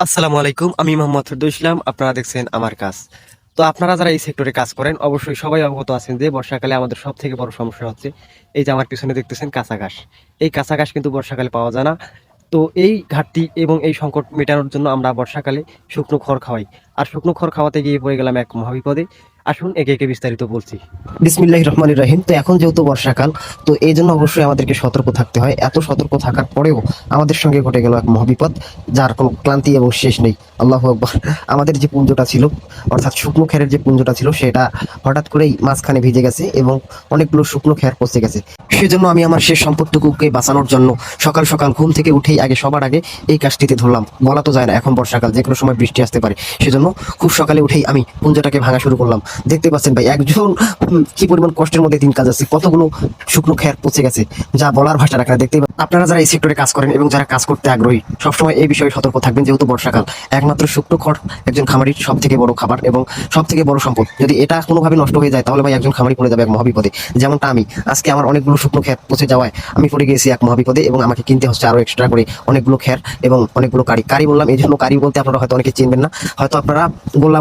আসসালামু আলাইকুম, আমি মোহাম্মদ ফেরদৌস ইসলাম। আপনারা দেখছেন আমার কাজ। তো আপনারা যারা এই সেক্টরে কাজ করেন অবশ্যই সবাই অবগত আছেন যে বর্ষাকালে আমাদের সব থেকে বড় সমস্যা হচ্ছে এই যে আমার পিছনে দেখতেছেন কাঁচা ঘাস। এই কাঁচা ঘাস কিন্তু বর্ষাকালে পাওয়া যায় না। তো এই ঘাটতি এবং এই সংকট মেটানোর জন্য আমরা বর্ষাকালে শুকনো খড় খাওয়াই। আর শুকনো খড় খাওয়াতে গিয়ে পড়ে গেলাম এক মহাবিপদে। আসুন একে একে বিস্তারিত বলছি। বিসমিল্লাহির রহমানির রহিম। তো এখন যেহেতু বর্ষাকাল, তো এই জন্য অবশ্যই আমাদেরকে সতর্ক থাকতে হয়। এত সতর্ক থাকার পরেও আমাদের সঙ্গে ঘটে গেল এক মহাবিপদ, যার কোনো ক্লান্তি এবং শেষ নেই। আল্লাহু আকবার। আমাদের যে পুঞ্জটা ছিল, অর্থাৎ শুকনো খেরের যে পুঞ্জটা ছিল, সেটা হঠাৎ করেই মাঝখানে ভিজে গেছে এবং অনেকগুলো শুকনো খের পচে গেছে। সেজন্য আমি আমার শেষ সম্পদটুকুকে বাঁচানোর জন্য সকাল সকাল ঘুম থেকে উঠেই সবার আগে এই কাজটিতে ধরলাম। বলা তো যায় না, এখন বর্ষাকাল, যে কোনো সময় বৃষ্টি আসতে পারে। সেজন্য খুব সকালে উঠেই আমি পুঞ্জটাকে ভাঙা শুরু করলাম। দেখতে পাচ্ছেন ভাই, একজন কি পরিমাণ কষ্টের মধ্যে দিন কাজ আছে, কতগুলো শুকনো খের পচে গেছে, যা বলার ভাষা রাখে না। দেখতে আপনারা যারা এই সেক্টরে কাজ করেন এবং যারা কাজ করতে আগ্রহী, সবসময় এই বিষয়ে সতর্ক থাকবেন। যেহেতু বর্ষাকাল, একমাত্র শুকনো খড় একজন খামারির সব থেকে বড় খাবার এবং সব থেকে বড় সম্পদ। যদি এটা কোনোভাবে নষ্ট হয়ে যায় তাহলে ভাই একজন খামারি পড়ে যাবে এক মহাবিপদে। যেমনটা আমি আজকে, আমার অনেকগুলো শুকনো খের পচে যাওয়ায় আমি পড়ে গেছি এক মহাবিপদে এবং আমাকে কিনতে হচ্ছে আরো এক্সট্রা করে অনেকগুলো খের এবং অনেকগুলো কারি বললাম এই জন্য, কারি বলতে আপনারা হয়তো অনেকে চিনবেন না, হয়তো আপনারা গোল্লা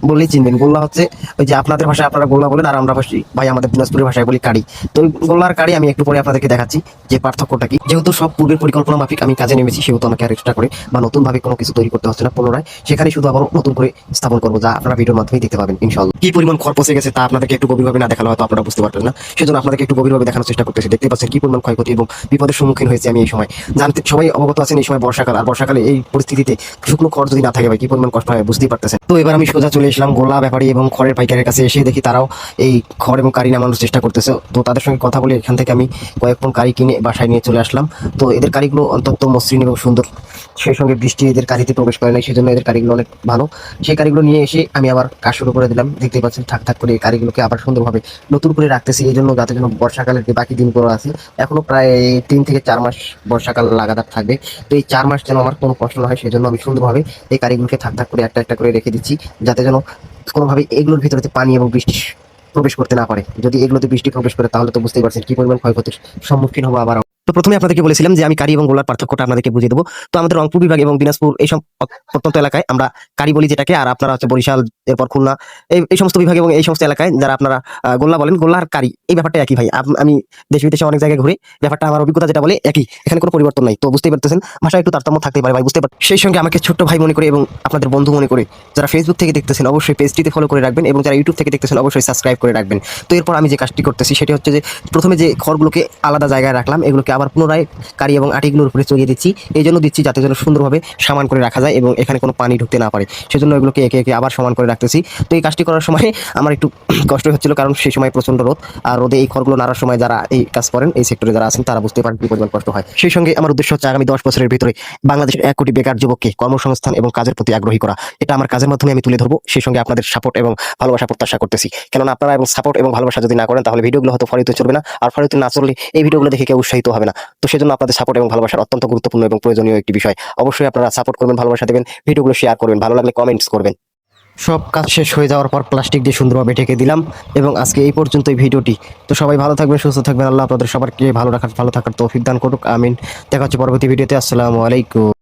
বললেই চিনবেন। গোল্লা হচ্ছে ওই যে আপনাদের ভাষায় আপনারা গোল্লা বলেন, আর আমরা ভাই আমাদের দিনাজপুরের ভাষায় বলি কারি। তো ওই গোল্লার কারি আমি একটু পরে আপনাদেরকে দেখাচ্ছি যে পার্থক্যটা কি। যেহেতু সব পূর্বের পরিকল্পনা মাফিক আমি কাজে নেমেছি, সেহেতু আমাকে আর এক্সট্রা করে বা নতুন ভাবে কোনো কিছু তৈরি করতে হচ্ছে না পুনরায়। সেখানে শুধু আবার নতুন করে স্থাপন করবো, যা আপনারা ভিডিওর মাধ্যমে দেখতে পাবেন ইনশাআল্লাহ। কি পরিমাণ খড় পচে গেছে তা আপনাদেরকে একটু গভীরভাবে না দেখালে হয়তো আপনারা বুঝতে পারবেন না। সেজন্য আপনাদেরকে একটু গভীরভাবে দেখানোর চেষ্টা করতেছি। দেখতে পাচ্ছেন কি পরিমাণ ক্ষয়ক্ষতি এবং বিপদের সম্মুখীন হয়েছে আমি এই সময়। জানতে সবাই অবগত আছেন এই সময় বর্ষাকাল, আর বর্ষাকালে এই পরিস্থিতিতে শুকনো খড় যদি না থাকে ভাই কি পরিমাণ কষ্ট হয় বুঝতেই পারতেছেন। তো এবার আমি সোজা চলে এসলাম গোল্লা ব্যাপারী এবং খড়ের পাইকারের কাছে। এসে দেখি তারাও এই খড় এবং কারি নামানোর চেষ্টা করতেছে। তো তাদের সঙ্গে কথা বলে এখান থেকে আমি কয়েক পণ কারি কিনে বাসায় নিয়ে চলে আসলাম। তো এদের কারিগুলো অত্যন্ত মসৃণ এবং সুন্দর, সেই সঙ্গে বৃষ্টি এদের কারিতে প্রবেশ করে নাই, সেজন্য এদের কারিগুলো অনেক ভালো। সেই কারিগুলো নিয়ে এসে আমি আবার কাজ শুরু করে দিলাম। দেখতে পাচ্ছেন ঠাক ঠাক করে এই কারিগুলোকে আবার সুন্দরভাবে নতুন করে রাখতেছি, এই জন্য যাতে যেন বর্ষাকালের যে বাকি দিনগুলো আছে, এখনো প্রায় 3 থেকে 4 মাস বর্ষাকাল লাগাতার থাকবে। তো এই 4 মাস যেন আমার কোনো কষ্ট না হয়, সেজন্য আমি সুন্দরভাবে এই কারিগুলোকে ঠাক ঠাক করে একটা একটা করে রেখে দিচ্ছি, যাতে যেন কোনোভাবে এগুলোর ভিতরে পানি এবং বৃষ্টি প্রবেশ করতে না পারে। যদি এগুলোতে বৃষ্টি প্রবেশ করে তাহলে তো বুঝতেই পারছেন কি পরিমাণ ক্ষয়ক্ষতির সম্মুখীন হবো আবার। তো প্রথমে আপনাদেরকে বলেছিলাম যে আমি কারি এবং গোল্লার পার্থক্যটা আপনাদেরকে বুঝিয়ে দেবো। তো আমাদের রংপুর বিভাগ এবং দিনাজপুর এইসব প্রত্যন্ত এলাকায় আমরা কারি বলি যেটাকে, আর আপনারা হচ্ছে বরিশাল, এরপর খুলনা, এই সমস্ত বিভাগ এবং এই সমস্ত এলাকায় যারা আপনারা গোল্লা বলেন, গোল্লার কারি এই ব্যাপারটা একই ভাই। আমি দেশ বিদেশে অনেক জায়গায় ঘুরে, ব্যাপারটা আমার অভিজ্ঞতা যেটা বলে একই, এখানে কোনো পরিবর্তন নাই। তো বুঝতেই পারতেছেন ভাষায় একটু তারতম্য থাকতে পারে ভাই, বুঝতে পারেন। সেই সঙ্গে আমাকে ছোট্ট ভাই মনে করে এবং আপনাদের বন্ধু মনে করে যারা ফেসবুক থেকে দেখতেছেন অবশ্যই পেজটিতে ফলো করে রাখবেন, এবং যারা ইউটিউব থেকে দেখতেছেন অবশ্যই সাবস্ক্রাইব করে রাখবেন। তো এরপর আমি যে কাজটি করতেছি সেটি হচ্ছে যে প্রথমে যে খড়গুলোকে আলাদা জায়গায় রাখলাম, এগুলোকে আবার পুনরায় কারি এবং আটিগুলোর উপরে চড়িয়ে দিচ্ছি। এই জন্য দিচ্ছি যাতে যেন সুন্দরভাবে সমান করে রাখা যায় এবং এখানে কোনো পানি ঢুকতে না পারে, সেজন্য এগুলোকে একে একে আবার সমান করে রাখতেছি। তো এই কাজটি করার সময় আমার একটু কষ্ট হচ্ছিল, কারণ সেই সময় প্রচন্ড রোদ, আর রোদে এই খড়গুলো নাড়ার সময় যারা এই কাজ করেন, এই সেক্টরে যারা আছেন তারা বুঝতে পারেন কি পরিমাণ কষ্ট হয়। সেই সঙ্গে আমার উদ্দেশ্য হচ্ছে আগামী 10 বছরের ভিতরে বাংলাদেশের 1 কোটি বেকার যুবককে কর্মসংস্থান এবং কাজের প্রতি আগ্রহী করা। এটা আমার কাজের মাধ্যমে আমি তুলে ধরবো। সেই সঙ্গে আপনাদের সাপোর্ট এবং ভালোবাসা প্রত্যাশা করতেছি, কেননা আপনারা এবং সাপোর্ট এবং ভালোবাসা যদি না করেন তাহলে ভিডিওগুলো হয়তো ফলিত চলবে না, আর ফলিত না চললে এই ভিডিওগুলো দেখে কেউ উৎসাহিত হবে না। তো সেজন্য আপনাদের সাপোর্ট এবং ভালোবাসার অত্যন্ত গুরুত্বপূর্ণ এবং প্রয়োজনীয় একটি বিষয়। অবশ্যই আপনারা সাপোর্ট করবেন, ভালোবাসা দেবেন, ভিডিওগুলো শেয়ার করবেন, ভালো লাগলে কমেন্টস করবেন। সব কাজ শেষ হয়ে যাওয়ার পর প্লাস্টিক দিয়ে সুন্দরভাবে ঢেকে দিলাম, এবং আজকে এই পর্যন্তই ভিডিওটি। তো সবাই ভালো থাকবেন, সুস্থ থাকবেন, আল্লাহ আপনাদের সবাইকে ভালো থাকার তৌফিক দান করুক, আমিন। দেখা হচ্ছে পরবর্তী ভিডিওতে। আসসালামু আলাইকুম।